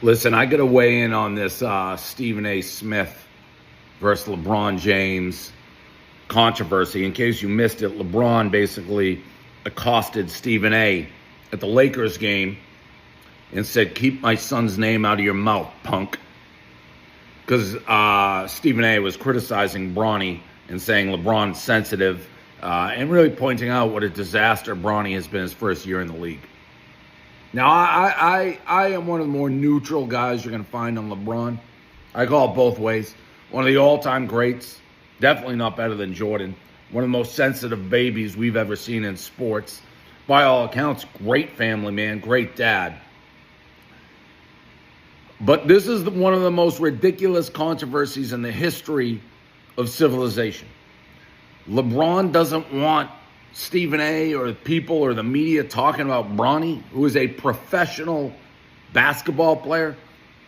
Listen, I got to weigh in on this Stephen A. Smith versus LeBron James controversy. In case you missed it, LeBron basically accosted Stephen A. at the Lakers game and said, "Keep my son's name out of your mouth, punk." Because Stephen A. was criticizing Bronny and saying LeBron's sensitive and really pointing out what a disaster Bronny has been his first year in the league. Now, I am one of the more neutral guys you're going to find on LeBron. I call it both ways. One of the all-time greats, definitely not better than Jordan. One of the most sensitive babies we've ever seen in sports. By all accounts, great family man, great dad. But this is one of the most ridiculous controversies in the history of civilization. LeBron doesn't want Stephen A. or people or the media talking about Bronny, who is a professional basketball player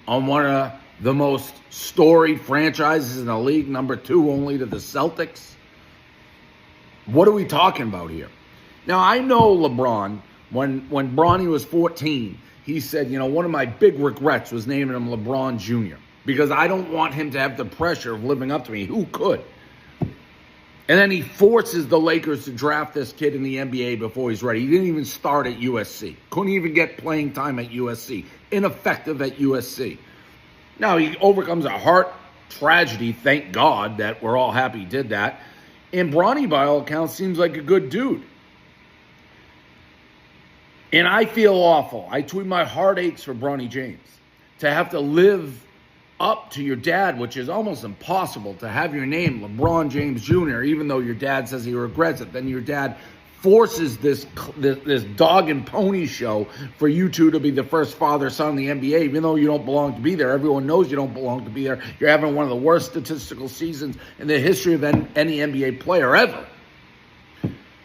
on one of the most storied franchises in the league, number 2 only to the Celtics. What are we talking about here? Now, I know LeBron, when Bronny was 14, he said, one of my big regrets was naming him LeBron Jr. because I don't want him to have the pressure of living up to me. Who could? And then he forces the Lakers to draft this kid in the NBA before he's ready. He didn't even start at USC. Couldn't even get playing time at USC. Ineffective at USC. Now, he overcomes a heart tragedy. Thank God that we're all happy he did that. And Bronny, by all accounts, seems like a good dude. And I feel awful. I tweet my heart aches for Bronny James. To have to live up to your dad, which is almost impossible, to have your name LeBron James Jr., even though your dad says he regrets it. Then your dad forces this dog and pony show for you two to be the first father-son in the NBA, even though you don't belong to be there. Everyone knows you don't belong to be there. You're having one of the worst statistical seasons in the history of any NBA player ever.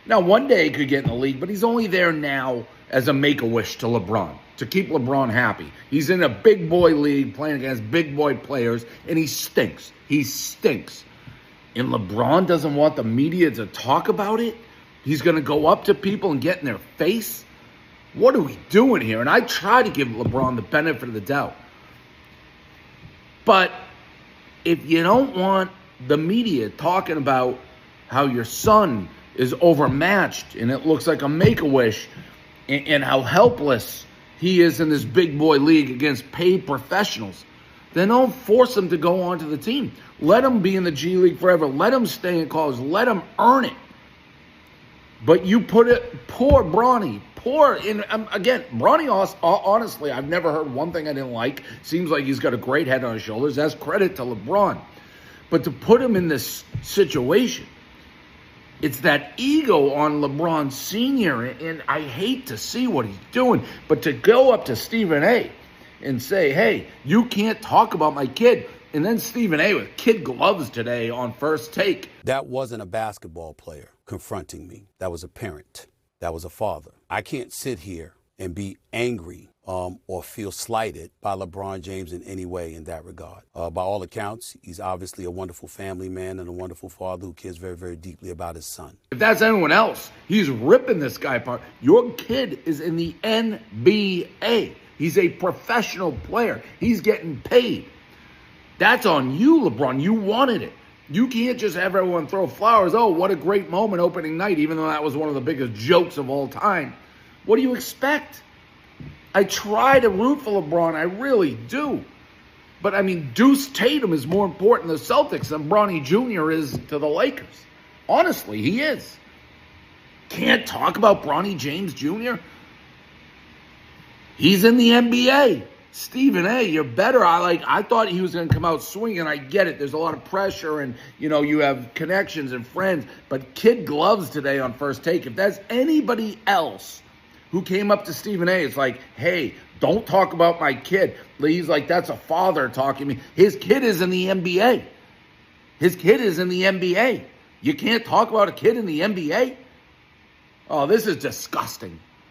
Now, one day he could get in the league, but he's only there now as a make-a-wish to LeBron, to keep LeBron happy. He's in a big boy league playing against big boy players, and he stinks. He stinks. And LeBron doesn't want the media to talk about it? He's going to go up to people and get in their face? What are we doing here? And I try to give LeBron the benefit of the doubt. But if you don't want the media talking about how your son is overmatched and it looks like a make-a-wish and how helpless he is in this big boy league against paid professionals, then don't force him to go onto the team. Let him be in the G League forever. Let him stay in college. Let him earn it. But you put it, poor Bronny, again, Bronny, honestly, I've never heard one thing I didn't like. Seems like he's got a great head on his shoulders. That's credit to LeBron. But to put him in this situation, it's that ego on LeBron Sr., and I hate to see what he's doing. But to go up to Stephen A. and say, hey, you can't talk about my kid. And then Stephen A. with kid gloves today on First Take. That wasn't a basketball player confronting me. That was a parent. That was a father. I can't sit here and be angry or feel slighted by LeBron James in any way in that regard. By all accounts, he's obviously a wonderful family man and a wonderful father who cares very, very deeply about his son. If that's anyone else, he's ripping this guy apart. Your kid is in the NBA. He's a professional player. He's getting paid. That's on you, LeBron. You wanted it. You can't just have everyone throw flowers. Oh, what a great moment opening night, even though that was one of the biggest jokes of all time. What do you expect? I try to root for LeBron. I really do. But, Deuce Tatum is more important to the Celtics than Bronny Jr. is to the Lakers. Honestly, he is. Can't talk about Bronny James Jr.? He's in the NBA. Stephen A., you're better. I thought he was going to come out swinging. I get it. There's a lot of pressure and, you have connections and friends. But kid gloves today on First Take. If that's anybody else who came up to Stephen A., it's like, hey, don't talk about my kid. He's like, that's a father talking to me. His kid is in the NBA. His kid is in the NBA. You can't talk about a kid in the NBA? Oh, this is disgusting.